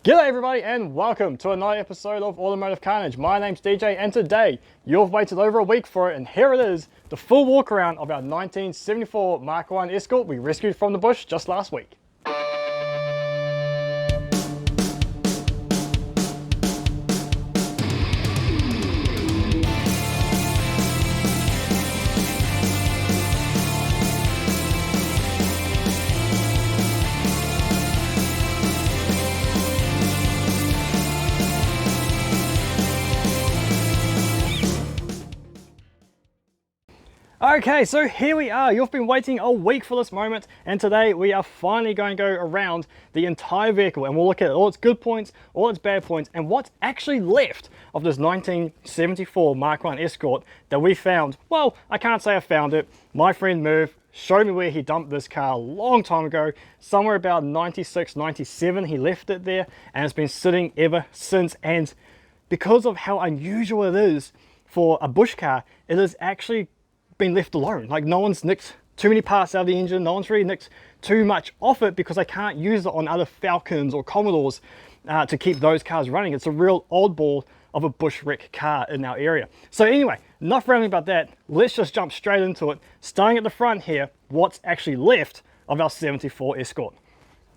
G'day everybody and welcome to another episode of Automotive Carnage. My name's DJ and today you've waited over a week for it, and here it is, the full walk around of our 1974 Mark 1 Escort we rescued from the bush just last week. Okay, so here we are. You've been waiting a week for this moment, and today we are finally going to go around the entire vehicle and we'll look at all its good points, all its bad points, and what's actually left of this 1974 Mark 1 Escort that we found. Well, I can't say I found it. My friend Merv showed me where he dumped this car a long time ago, somewhere about 96, 97. He left it there and it's been sitting ever since. And because of how unusual it is for a bush car, it is actually been left alone. Like, no one's nicked too many parts out of the engine, no one's really nicked too much off it because they can't use it on other Falcons or Commodores to keep those cars running. It's a real oddball of a bush wreck car in our area. So anyway, enough rambling about that, let's just jump straight into it. Starting at the front here, what's actually left of our 74 Escort.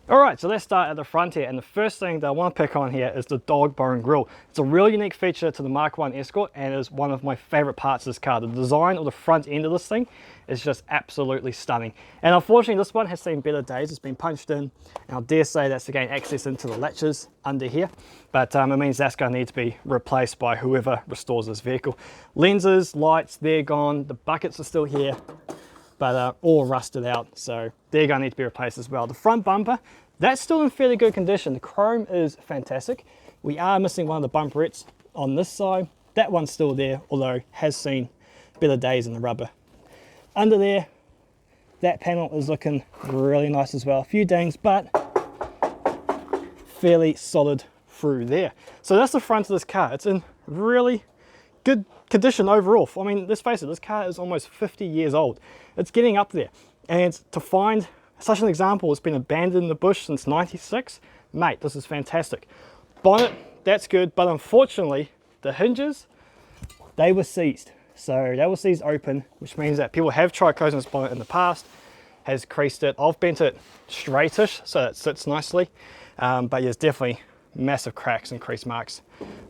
Alright, so let's start at the front here, and the first thing that I want to pick on here is the dog bone grille. It's a really unique feature to the Mark 1 Escort and is one of my favorite parts of this car. The design of the front end of this thing is just absolutely stunning. And unfortunately this one has seen better days. It's been punched in, and I dare say that's to gain access into the latches under here. But it means that's going to need to be replaced by whoever restores this vehicle. Lenses, lights, they're gone. The buckets are still here, but all rusted out, so they're going to need to be replaced as well. The front bumper, that's still in fairly good condition. The chrome is fantastic. We are missing one of the bumperettes on this side. That one's still there, although has seen better days in the rubber. Under there, that panel is looking really nice as well. A few dings, but fairly solid through there. So that's the front of this car. It's in really good condition overall. I mean, let's face it, this car is almost 50 years old. It's getting up there, and to find such an example, it's been abandoned in the bush since 96, mate, this is fantastic. Bonnet, that's good, but unfortunately the hinges, they were seized. So they were seized open, which means that people have tried closing this bonnet in the past, has creased it. I've bent it straightish so it sits nicely, but there's definitely massive cracks and crease marks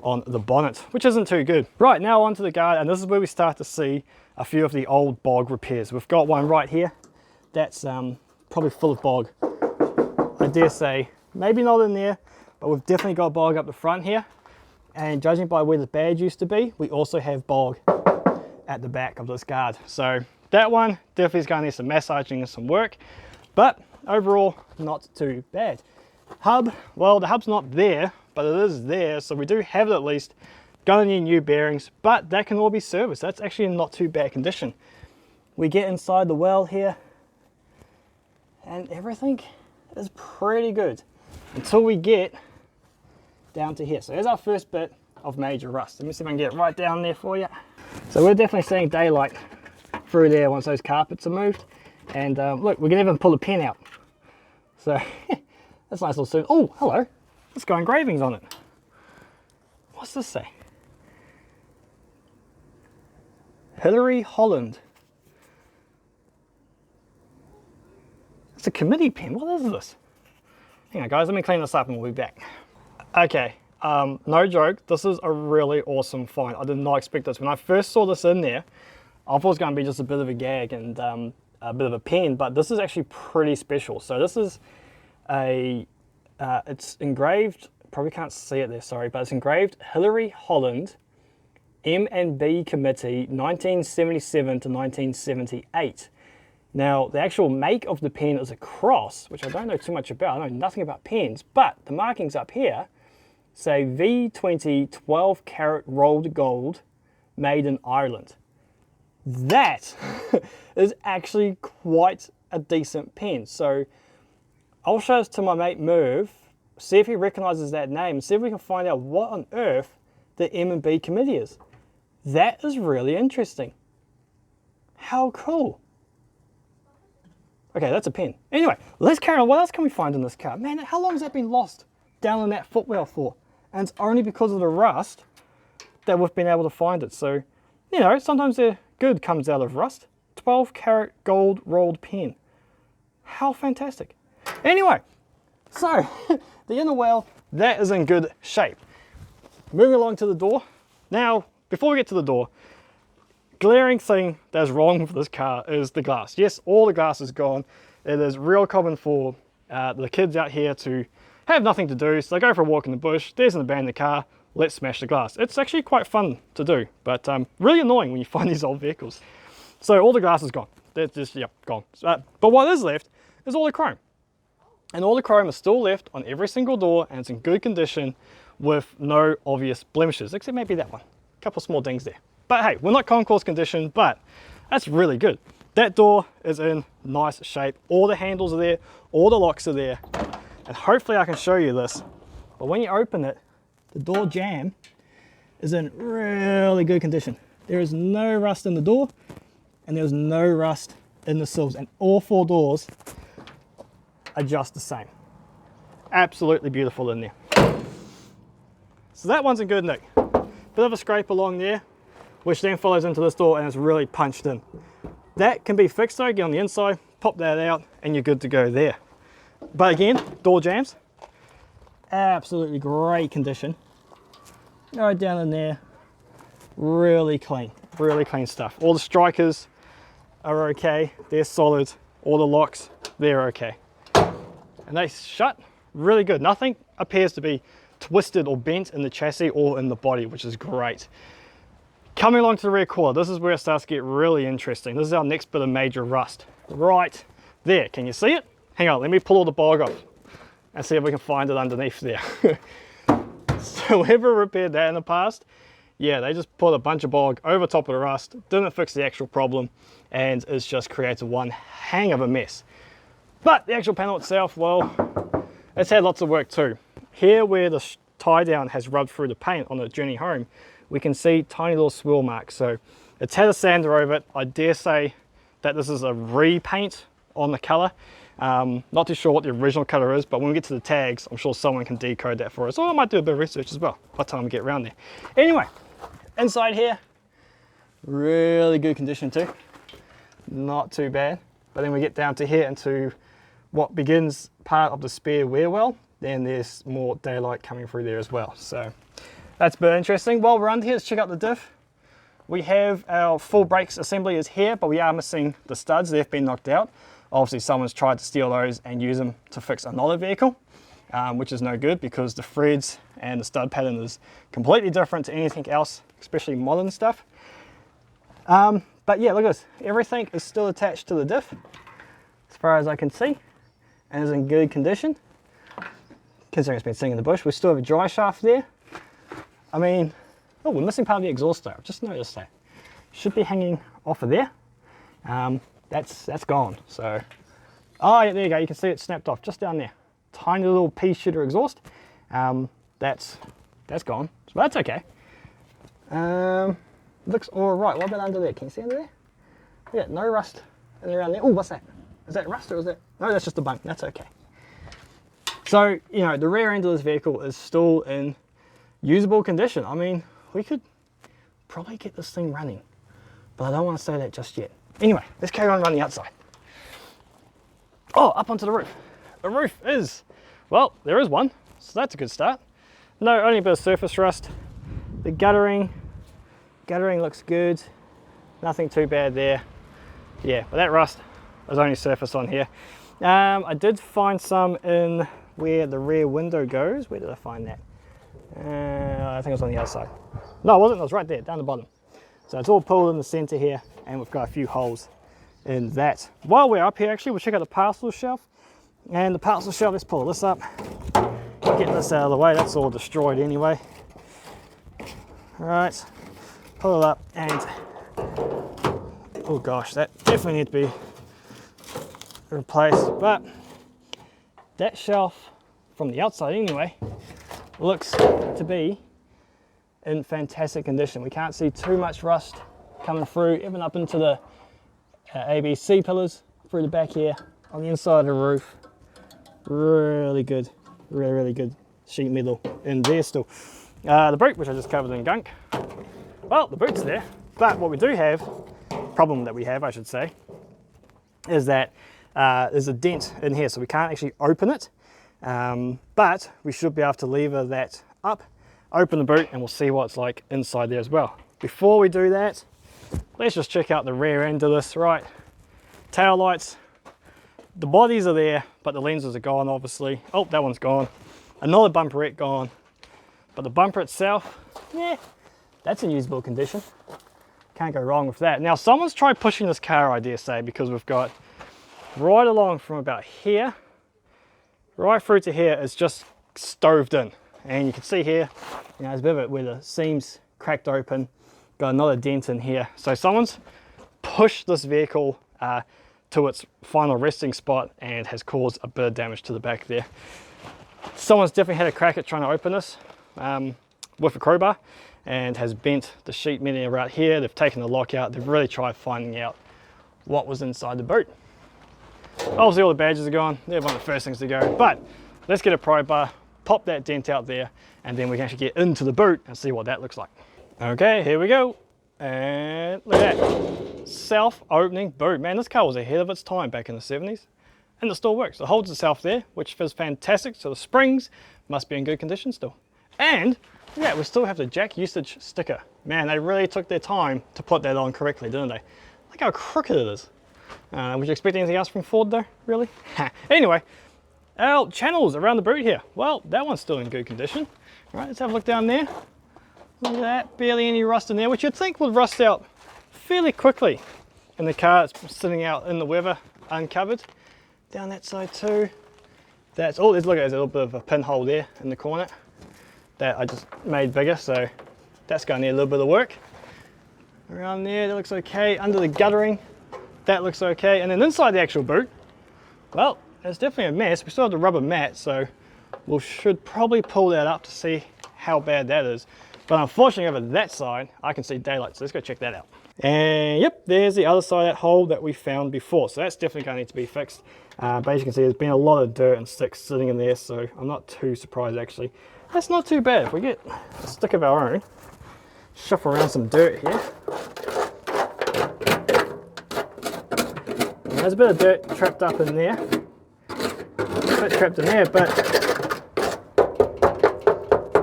on the bonnet, which isn't too good. Right, now onto the guard, and this is where we start to see a few of the old bog repairs. We've got one right here that's probably full of bog. I dare say maybe not in there, but we've definitely got bog up the front here, and judging by where the badge used to be, we also have bog at the back of this guard. So that one definitely is going to need some massaging and some work, but overall not too bad. Hub, well, the hub's not there, but it is there, so we do have it at least. Gonna need new bearings, but that can all be serviced. That's actually in not too bad condition. We get inside the well here, and everything is pretty good until we get down to here. So there's our first bit of major rust. Let me see if I can get it right down there for you. So we're definitely seeing daylight through there once those carpets are moved. And look, we can even pull the pin out. So that's a nice little suit. Oh, hello. It's got engravings on it. What's this say? Hillary Holland. It's a committee pen. What is this? Hang on guys, let me clean this up and we'll be back. Okay, no joke, this is a really awesome find. I did not expect this. When I first saw this in there, I thought it was going to be just a bit of a gag and a bit of a pen, but this is actually pretty special. So this is it's engraved, probably can't see it there, sorry, but it's engraved Hillary Holland, M&B Committee, 1977 to 1978. Now, the actual make of the pen is a cross, which I don't know too much about. I know nothing about pens, but the markings up here say V20 12 karat rolled gold, made in Ireland. That is actually quite a decent pen. So I'll show this to my mate Merv, see if he recognizes that name, and see if we can find out what on earth the M&B committee is. That is really interesting. How cool. Okay, that's a pen. Anyway, let's carry on. What else can we find in this car? Man, how long has that been lost? down in that footwell for? And it's only because of the rust that we've been able to find it. So, you know, sometimes the good comes out of rust. 12 karat gold rolled pen. How fantastic. Anyway, so the inner wheel, that is in good shape. Moving along to the door. Now, before we get to the door, glaring thing that's wrong with this car is the glass. Yes, all the glass is gone. It is real common for the kids out here to have nothing to do, so they go for a walk in the bush, there's an abandoned car, let's smash the glass. It's actually quite fun to do, but really annoying when you find these old vehicles. So all the glass is gone. That's just, yep, gone. But what is left is all the chrome. And all the chrome is still left on every single door, and it's in good condition with no obvious blemishes, except maybe that one. A couple small dings there. But hey, we're not concourse condition, but that's really good. That door is in nice shape. All the handles are there, all the locks are there. And hopefully I can show you this. But when you open it, the door jamb is in really good condition. There is no rust in the door, and there's no rust in the sills. And all 4 doors are just the same. Absolutely beautiful in there. So that one's in good nick. Bit of a scrape along there, which then follows into this door and it's really punched in. That can be fixed though, get on the inside, pop that out, and you're good to go there. But again, door jambs, absolutely great condition. Right down in there, really clean stuff. All the strikers are okay, they're solid. All the locks, they're okay. And they shut really good. Nothing appears to be twisted or bent in the chassis or in the body, which is great. Coming along to the rear quarter, this is where it starts to get really interesting. This is our next bit of major rust. Right there, can you see it? Hang on, let me pull all the bog off and see if we can find it underneath there. So whoever repaired that in the past, yeah, they just put a bunch of bog over top of the rust, didn't fix the actual problem, and it's just created one hang of a mess. But the actual panel itself, well, it's had lots of work too. Here where the tie down has rubbed through the paint on the journey home, we can see tiny little swirl marks. So it's had a sander over it. I dare say that this is a repaint on the color. Not too sure what the original color is, but when we get to the tags, I'm sure someone can decode that for us. Or I might do a bit of research as well by the time we get around there. Anyway, inside here, really good condition too. Not too bad. But then we get down to here into what begins part of the spare wear well. Then there's more daylight coming through there as well. So that's a bit interesting. While we're under here, let's check out the diff. We have our full brakes assembly is here, but we are missing the studs. They've been knocked out. Obviously someone's tried to steal those and use them to fix another vehicle, which is no good because the threads and the stud pattern is completely different to anything else, especially modern stuff. But yeah, look at this. Everything is still attached to the diff as far as I can see and is in good condition. Considering it's been sitting in the bush, we still have a dry shaft there. I mean, oh, we're missing part of the exhaust though. I've just noticed that. Should be hanging off of there. That's gone. So, oh yeah, there you go. You can see it snapped off just down there. Tiny little pea shooter exhaust. That's gone. So that's okay. Looks all right. What about under there? Can you see under there? Yeah, no rust in around there. Oh, what's that? Is that rust or is that? No, that's just a bunk. That's okay. So, you know, the rear end of this vehicle is still in usable condition. I mean, we could probably get this thing running, but I don't want to say that just yet. Anyway, let's carry on around the outside. Oh, up onto the roof. The roof is, well, there is one, so that's a good start. No, only a bit of surface rust. The guttering looks good. Nothing too bad there. Yeah, but that rust is only surface on here. I did find some in where the rear window goes. Where did I find that? I think it was on the other side. No, it wasn't. It was right there, down the bottom. So it's all pulled in the center here, and we've got a few holes in that. While we're up here, actually, we'll check out the parcel shelf. And the parcel shelf, let's pull this up. Get this out of the way. That's all destroyed anyway. All right, pull it up, and oh gosh, that definitely needs to be replaced. But that shelf, from the outside anyway, looks to be in fantastic condition. We can't see too much rust coming through, even up into the ABC pillars through the back here, on the inside of the roof. Really good, really good sheet metal in there still. The boot, which I just covered in gunk. Well, the boot's there, but what we do have, problem that we have, I should say, is that there's a dent in here, so we can't actually open it. But we should be able to lever that up, open the boot, and we'll see what it's like inside there as well. Before we do that, let's just check out the rear end of this, right? Tail lights, the bodies are there, but the lenses are gone, obviously. Oh, that one's gone. Another bumperette gone. But the bumper itself, yeah, that's in usable condition. Can't go wrong with that. Now, someone's tried pushing this car, I dare say, because we've got right along from about here, right through to here is just stoved in. And you can see here, you know, there's a bit of it where the seams cracked open, got another dent in here. So someone's pushed this vehicle to its final resting spot and has caused a bit of damage to the back there. Someone's definitely had a crack at trying to open this with a crowbar and has bent the sheet metal around here. They've taken the lock out. They've really tried finding out what was inside the boot. Obviously all the badges are gone. They're one of the first things to go, but let's get a pry bar, pop that dent out there, and then we can actually get into the boot and see what that looks like. Okay, here we go. And look at that, self-opening boot. Man, this car was ahead of its time back in the 70s, and it still works. It holds itself there, which feels fantastic. So the springs must be in good condition still. And yeah, we still have the jack usage sticker. Man, they really took their time to put that on correctly, didn't they? Look how crooked it is. Would you expect anything else from Ford though, really? Anyway, our channels around the boot here. Well, that one's still in good condition. All right, let's have a look down there. Look at that, barely any rust in there, which you'd think would rust out fairly quickly in the car. It's sitting out in the weather, uncovered. Down that side too. That's all. Look, there's a little bit of a pinhole there in the corner that I just made bigger, so that's going to need a little bit of work. Around there, that looks okay. Under the guttering, that looks okay. And then inside the actual boot, well, it's definitely a mess. We still have the rubber mat, so we should probably pull that up to see how bad that is. But unfortunately over that side, I can see daylight, so let's go check that out. And yep, there's the other side of that hole that we found before. So that's definitely going to need to be fixed. But as you can see, there's been a lot of dirt and sticks sitting in there, so I'm not too surprised actually. That's not too bad. If we get a stick of our own, shuffle around some dirt here. And there's a bit of dirt trapped up in there. A bit trapped in there, but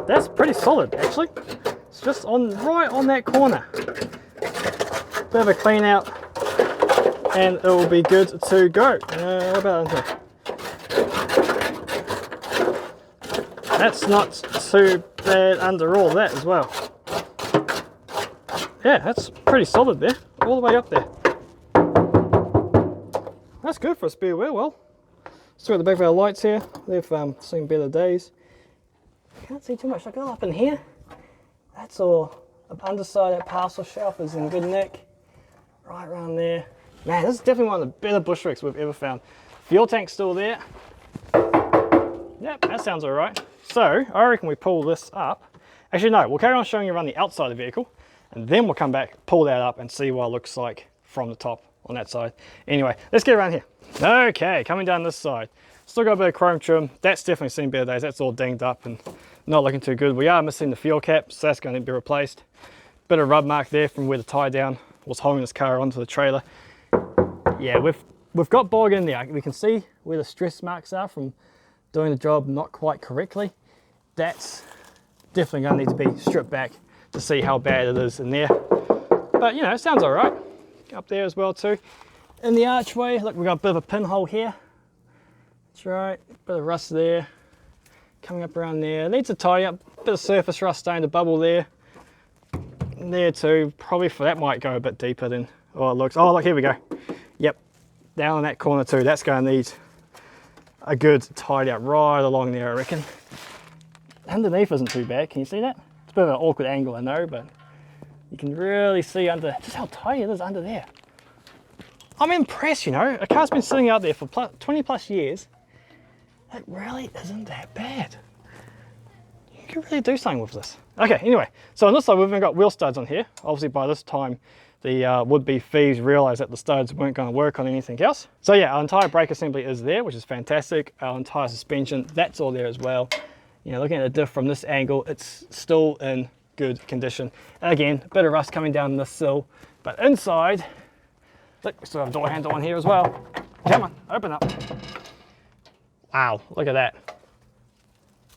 that's pretty solid actually. It's just right on that corner. Bit of a clean out and it will be good to go. What about in here? That's not too bad under all that as well. Yeah, that's pretty solid there, all the way up there. That's good for a spare wheel. Well, still got the back of our lights here. They've seen better days. Can't see too much. Look up in here. That's all. Up underside that parcel shelf is in good nick. Right around there. Man, this is definitely one of the better bush wrecks we've ever found. Fuel tank's still there. Yep, that sounds all right. So I reckon we pull this up. Actually, no, we'll carry on showing you around the outside of the vehicle, and then we'll come back, pull that up, and see what it looks like from the top on that side. Anyway, let's get around here. Okay, coming down this side. Still got a bit of chrome trim. That's definitely seen better days. That's all dinged up and not looking too good. We are missing the fuel cap, so that's going to be replaced. Bit of rub mark there from where the tie down was holding this car onto the trailer. Yeah, we've got bog in there. We can see where the stress marks are from doing the job not quite correctly. That's definitely going to need to be stripped back to see how bad it is in there. But you know, it sounds all right. Up there as well too. In the archway, look, we've got a bit of a pinhole here. That's right, bit of rust there. Coming up around there, needs a tidy up. Bit of surface rust starting to bubble there. There too, probably for that might go a bit deeper than oh it looks. Oh look, here we go. Yep, down in that corner too. That's going to need a good tidy up right along there, I reckon. Underneath isn't too bad. Can you see that? It's a bit of an awkward angle, I know, but you can really see under just how tight it is under there. I'm impressed, you know. A car's been sitting out there for 20 plus years. It really isn't that bad. You can really do something with this. Okay, anyway, so on this side we've even got wheel studs on here. Obviously by this time the would-be thieves realised that the studs weren't going to work on anything else. So yeah, our entire brake assembly is there, which is fantastic. Our entire suspension, that's all there as well. You know, looking at the diff from this angle, it's still in good condition. And again, a bit of rust coming down this sill, but inside, look, we still have door handle on here as well. Come on, open up. Wow, look at that.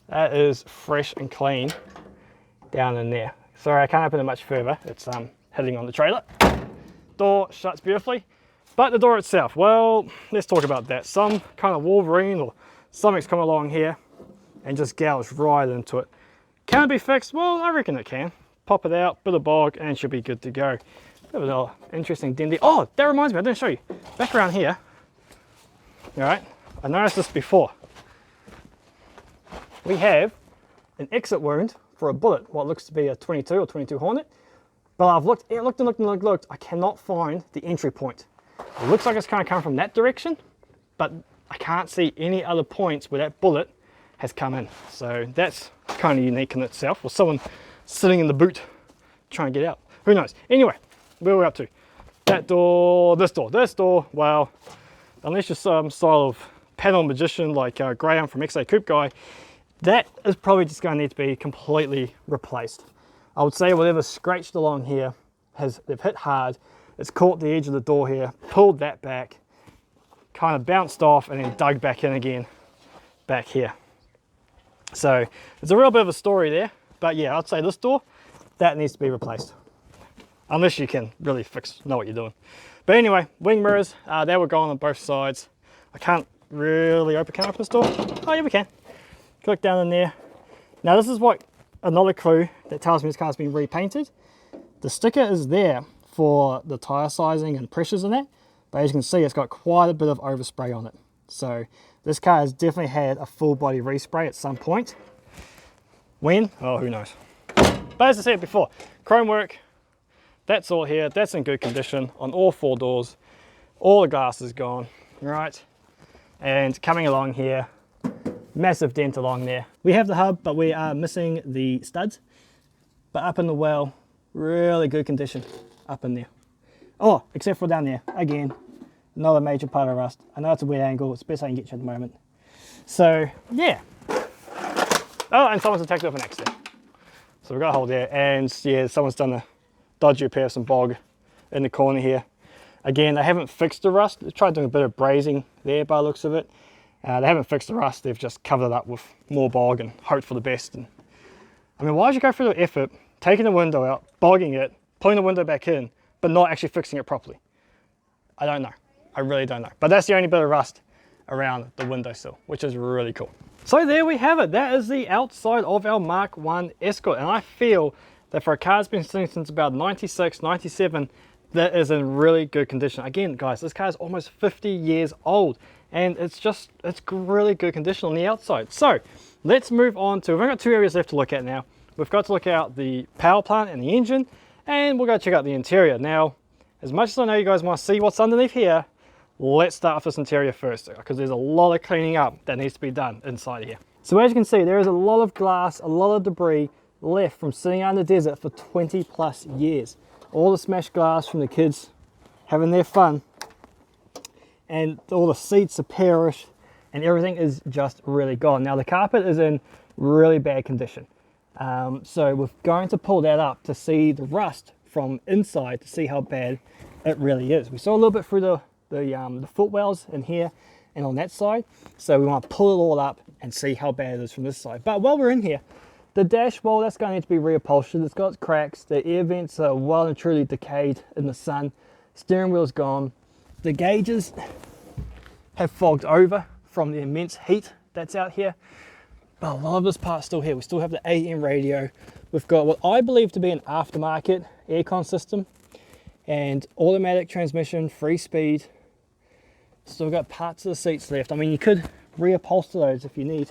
That is fresh and clean down in there. Sorry, I can't open it much further. It's hitting on the trailer. Door shuts beautifully, but the door itself, well, let's talk about that. Some kind of Wolverine or something's come along here and just gouged right into it. Can it be fixed? Well, I reckon it can. Pop it out, bit of bog, and it should be good to go. Bit of an interesting dindy. Oh, that reminds me, I didn't show you. Back around here, all right, I noticed this before. We have an exit wound for a bullet, what looks to be a 22 or 22 Hornet. But I've looked, I cannot find the entry point. It looks like it's kind of coming from that direction, but I can't see any other points where that bullet has come in. So that's kind of unique in itself, or someone sitting in the boot trying to get out. Who knows? Anyway, where we're up to. That door, this door, well, unless you're some sort of panel magician like Graham from XA Coupe Guy, that is probably just going to need to be completely replaced. I would say whatever's scratched along here, they've hit hard, it's caught the edge of the door here, pulled that back, kind of bounced off and then dug back in again, back here. So there's a real bit of a story there, but yeah, I'd say this door, that needs to be replaced. Unless you can really know what you're doing. But anyway, wing mirrors, they were gone on both sides. I can't really can I open this door? Oh yeah, we can. Click down in there. Now this is what another clue that tells me this car's been repainted. The sticker is there for the tire sizing and pressures in that, but as you can see, it's got quite a bit of overspray on it. So this car has definitely had a full body respray at some point. When? Oh, who knows. But as I said before, chrome work, that's all here, that's in good condition on all four doors. All the glass is gone, right? And coming along here, massive dent along there. We have the hub, but we are missing the studs. But up in the well, really good condition up in there. Oh, except for down there, again, another major part of rust. I know it's a weird angle, it's the best I can get you at the moment. So, yeah. Oh, and someone's attacked with an axe there. So we've got a hole there, and yeah, someone's done a dodgy repair of some bog in the corner here. Again, they haven't fixed the rust. They tried doing a bit of brazing there by the looks of it. They haven't fixed the rust, they've just covered it up with more bog and hoped for the best. And I mean, why would you go through the effort, taking the window out, bogging it, putting the window back in, but not actually fixing it properly? I don't know. I really don't know. But that's the only bit of rust around the windowsill, which is really cool. So there we have it. That is the outside of our Mark 1 Escort. And I feel that for a car that's been sitting since about 96, 97, that is in really good condition. Again, guys, this car is almost 50 years old. And it's really good condition on the outside. So let's move on to, we've only got two areas left to look at now. We've got to look at the power plant and the engine, and we'll go check out the interior. Now, as much as I know you guys want to see what's underneath here, let's start with this interior first, because there's a lot of cleaning up that needs to be done inside here. So as you can see, there is a lot of glass, a lot of debris left from sitting out in the desert for 20 plus years. All the smashed glass from the kids having their fun. And all the seats are perished and everything is just really gone. Now the carpet is in really bad condition. So we're going to pull that up to see the rust from inside to see how bad it really is. We saw a little bit through the footwells in here and on that side. So we want to pull it all up and see how bad it is from this side. But while we're in here, the dash, well, that's going to need to be reupholstered. It's got cracks. The air vents are well and truly decayed in the sun. Steering wheel's gone. The gauges have fogged over from the immense heat that's out here. But a lot of this part's still here. We still have the AM radio. We've got what I believe to be an aftermarket aircon system and automatic transmission, 3-speed. Still got parts of the seats left. I mean, you could reupholster those if you need.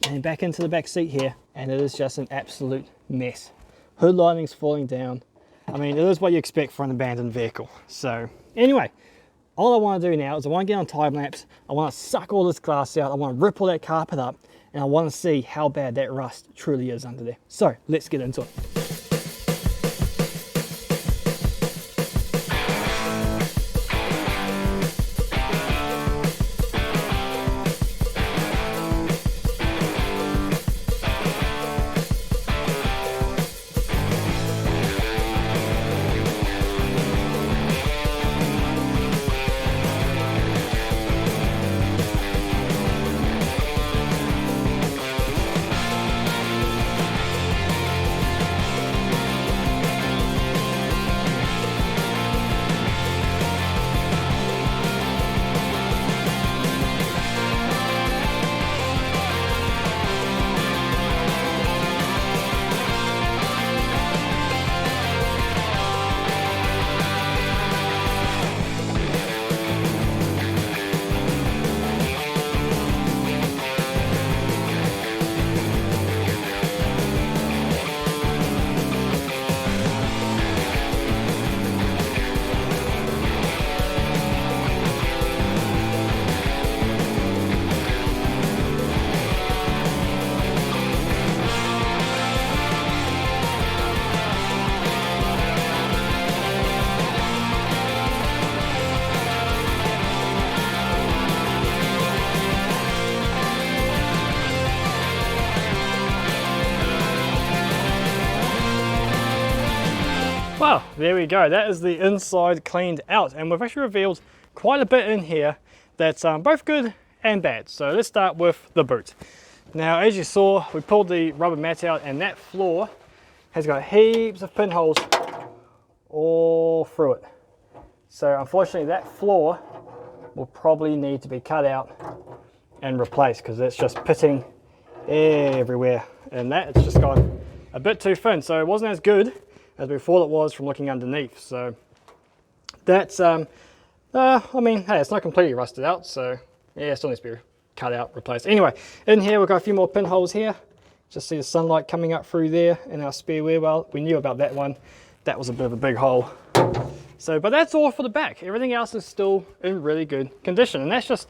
And back into the back seat here, and it is just an absolute mess. Hood lining's falling down. I mean, it is what you expect for an abandoned vehicle. So anyway, all I want to do now is I want to get on time lapse. I want to suck all this glass out. I want to rip all that carpet up, and I want to see how bad that rust truly is under there. So let's get into it. Well, there we go. That is the inside cleaned out, and we've actually revealed quite a bit in here that's both good and bad. So let's start with the boot. Now, as you saw, we pulled the rubber mat out, and that floor has got heaps of pinholes all through it. So unfortunately, that floor will probably need to be cut out and replaced, because it's just pitting everywhere, and that it's just gone a bit too thin, so it wasn't as good as we thought it was from looking underneath. So that's I mean, hey, it's not completely rusted out, so yeah, it still needs to be cut out, replaced. Anyway, in here we've got a few more pinholes here. Just see the sunlight coming up through there in our spare wheel well. We knew about that one. That was a bit of a big hole. So, but that's all for the back. Everything else is still in really good condition, and that's just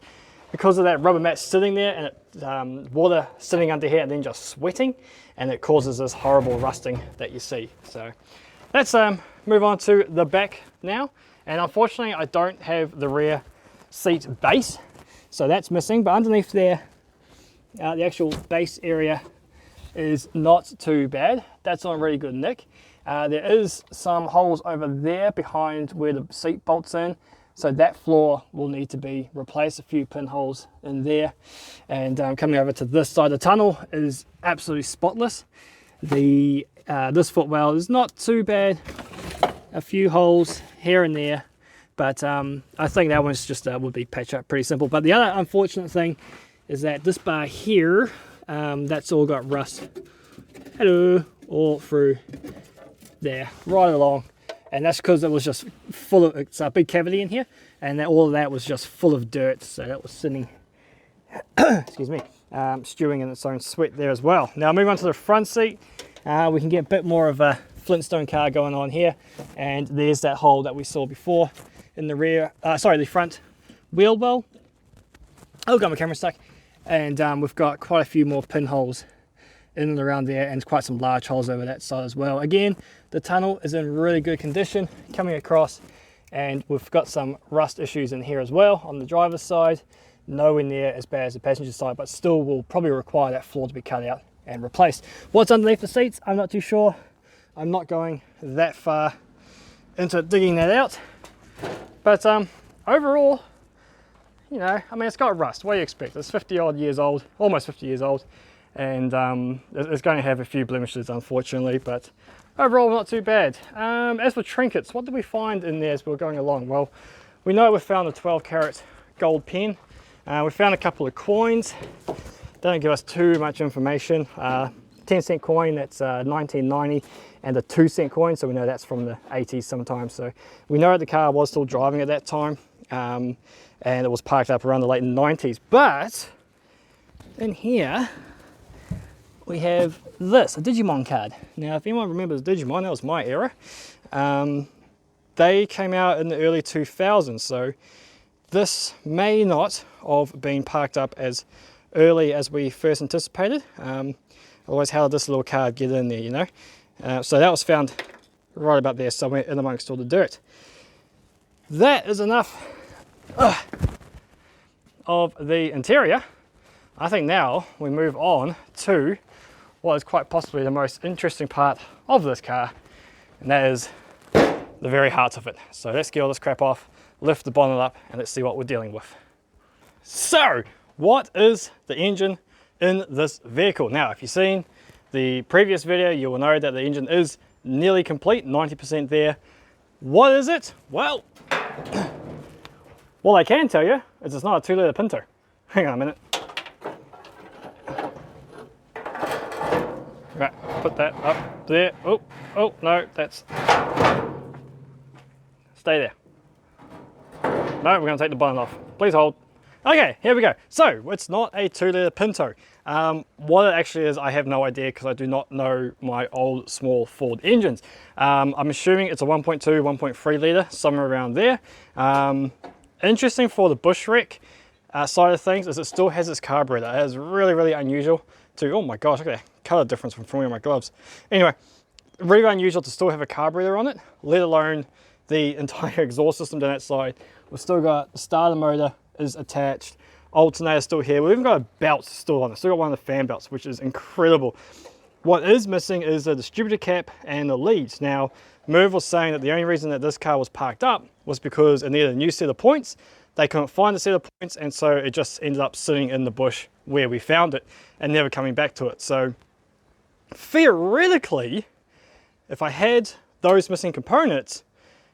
because of that rubber mat sitting there, and it, water sitting under here and then just sweating, and it causes this horrible rusting that you see. So let's move on to the back now. And unfortunately, I don't have the rear seat base, so that's missing. But underneath there, the actual base area is not too bad. That's on really good nick. There is some holes over there behind where the seat bolts in, so that floor will need to be replaced. A few pinholes in there, and coming over to this side, the tunnel is absolutely spotless. The this footwell is not too bad. A few holes here and there, but I think that one's just would be patched up pretty simple. But the other unfortunate thing is that this bar here, that's all got rust. Hello, all through there, right along, and that's because it was just full of, it's a big cavity in here, and that, all of that was just full of dirt, so that was sitting excuse me, stewing in its own sweat there as well. Now move on to the front seat. We can get a bit more of a Flintstone car going on here, and there's that hole that we saw before in the rear, the front wheel well. Oh god, my camera's stuck. And we've got quite a few more pinholes in and around there, and quite some large holes over that side as well. Again, the tunnel is in really good condition coming across, and we've got some rust issues in here as well on the driver's side. Nowhere near as bad as the passenger side, but still will probably require that floor to be cut out and replaced. What's underneath the seats, I'm not too sure. I'm not going that far into digging that out, but overall, you know, I mean, it's got rust. What do you expect? It's 50 odd years old, almost 50 years old, and it's going to have a few blemishes, unfortunately, but overall not too bad. As for trinkets, what did we find in there as we were going along? Well, we know we found a 12 karat gold pen. We found a couple of coins. They don't give us too much information. 10-cent coin, that's 1990, and a 2-cent coin, so we know that's from the 80s sometimes. So we know the car was still driving at that time, and it was parked up around the late 90s. But in here we have this, a Digimon card. Now if anyone remembers Digimon, that was my era. They came out in the early 2000s, so this may not have been parked up as early as we first anticipated. Otherwise, how did this little card get in there, you know? So that was found right about there, somewhere in amongst all the dirt. That is enough of the interior. I think now we move on to what is quite possibly the most interesting part of this car, and that is the very heart of it. So let's get all this crap off, lift the bonnet up, and let's see what we're dealing with. So, what is the engine in this vehicle? Now, if you've seen the previous video, you will know that the engine is nearly complete, 90% there. What is it? Well, I can tell you is it's not a 2-litre Pinto. Hang on a minute. Right, put that up there. Oh, no, that's... Stay there. No, we're going to take the bonnet off. Please hold. Okay, here we go. So, it's not a 2-litre Pinto. What it actually is, I have no idea, because I do not know my old small Ford engines. I'm assuming it's a 1.2, 1.3 litre, somewhere around there. Interesting for the bush wreck side of things is it still has its carburetor. It is really, really unusual to, oh my gosh, look at that colour difference from wearing my gloves. Anyway, really unusual to still have a carburetor on it, let alone the entire exhaust system down that side. We've still got the starter motor is attached, alternator still here. We've even got a belt still on it. Still got one of the fan belts, which is incredible. What is missing is the distributor cap and the leads. Now, Merv was saying that the only reason that this car was parked up was because it needed a new set of points. They couldn't find a set of points, and so it just ended up sitting in the bush where we found it and never coming back to it. So theoretically, if I had those missing components,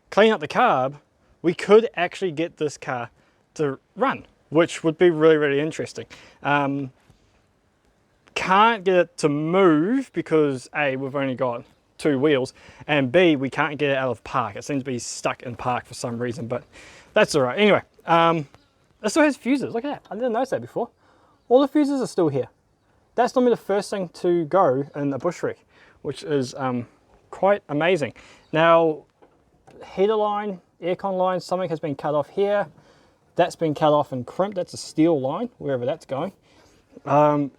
clean up the carb, we could actually get this car to run, which would be really, really interesting. Can't get it to move because A, we've only got 2 wheels, and B, we can't get it out of park. It seems to be stuck in park for some reason, but that's all right. Anyway, it still has fuses. Look at that. I didn't notice that before. All the fuses are still here. That's normally the first thing to go in a bush wreck, which is quite amazing. Now, heater line, aircon line, something has been cut off here. That's been cut off and crimped. That's a steel line, wherever that's going.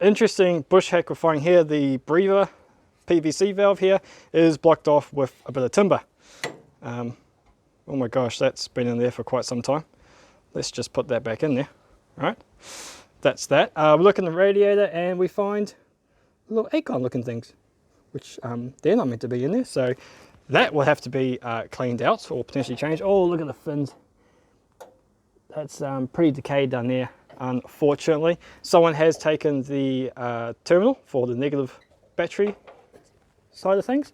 Interesting bush hack we're finding here. The breather PVC valve here is blocked off with a bit of timber. Oh my gosh, that's been in there for quite some time. Let's just put that back in there. All right, that's that. We look in the radiator and we find little acorn looking things, which they're not meant to be in there. So that will have to be cleaned out or potentially changed. Oh, look at the fins. That's pretty decayed down there. Unfortunately, someone has taken the terminal for the negative battery side of things.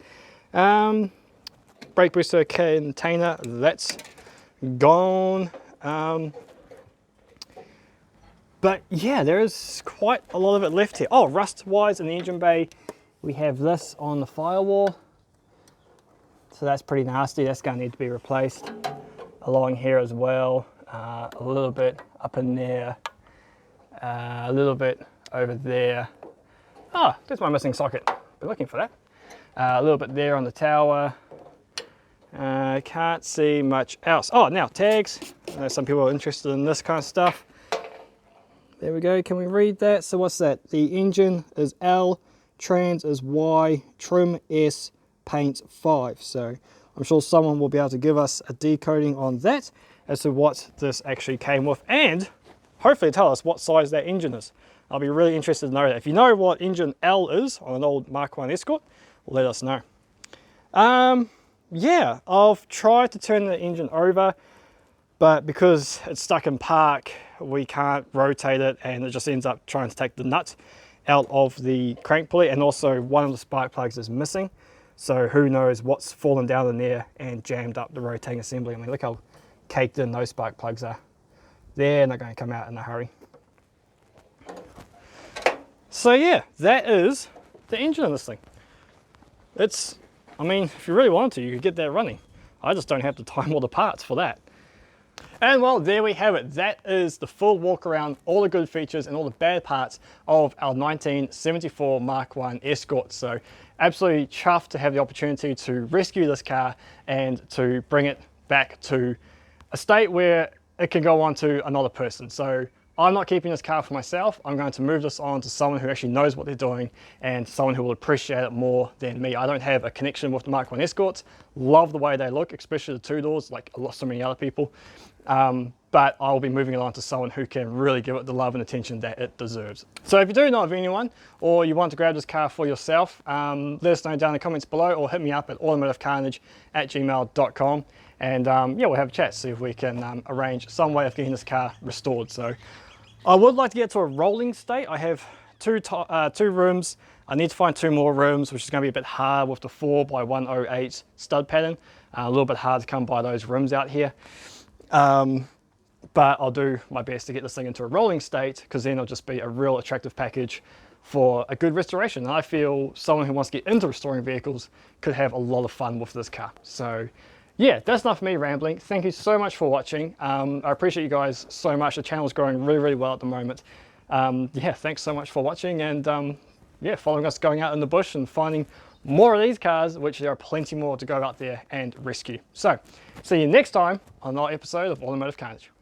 Brake booster container, that's gone. But yeah, there is quite a lot of it left here. Oh, rust wise in the engine bay, we have this on the firewall. So that's pretty nasty. That's going to need to be replaced. Along here as well, a little bit up in there. A little bit over there. Oh, there's my missing socket. Been looking for that. A little bit there on the tower. Can't see much else. Oh, now tags. I know some people are interested in this kind of stuff. There we go. Can we read that? So what's that? The engine is L, trans is Y, trim S, paint 5. So I'm sure someone will be able to give us a decoding on that as to what this actually came with, and hopefully tell us what size that engine is. I'll be really interested to know that. If you know what engine L is on an old Mark 1 Escort, let us know. Yeah, I've tried to turn the engine over, but because it's stuck in park, we can't rotate it, and it just ends up trying to take the nut out of the crank pulley, and also one of the spark plugs is missing. So who knows what's fallen down in there and jammed up the rotating assembly. I mean, look how caked in those spark plugs are. They're not going to come out in a hurry. So yeah, that is the engine of this thing. It's, I mean, if you really wanted to, you could get that running. I just don't have the time or the parts for that. And well, there we have it. That is the full walk around, all the good features and all the bad parts of our 1974 Mark 1 Escort. So absolutely chuffed to have the opportunity to rescue this car and to bring it back to a state where it can go on to another person. So I'm not keeping this car for myself. I'm going to move this on to someone who actually knows what they're doing and someone who will appreciate it more than me. I don't have a connection with the Mark 1 Escorts. Love the way they look, especially the 2 doors, like so many other people. But I'll be moving it on to someone who can really give it the love and attention that it deserves. So if you do know of anyone, or you want to grab this car for yourself, let us know down in the comments below, or hit me up at automotivecarnage@gmail.com. And yeah, we'll have a chat, see if we can arrange some way of getting this car restored. So I would like to get to a rolling state. I have two rooms. I need to find 2 more rooms, which is going to be a bit hard with the 4x108 stud pattern. A little bit hard to come by those rims out here. But I'll do my best to get this thing into a rolling state, because then it'll just be a real attractive package for a good restoration. And I feel someone who wants to get into restoring vehicles could have a lot of fun with this car. So yeah, that's enough for me rambling. Thank you so much for watching. I appreciate you guys so much. The channel's growing really, really well at the moment. Yeah, thanks so much for watching, and yeah, following us going out in the bush and finding more of these cars, which there are plenty more to go out there and rescue. So see you next time on another episode of Automotive Carnage.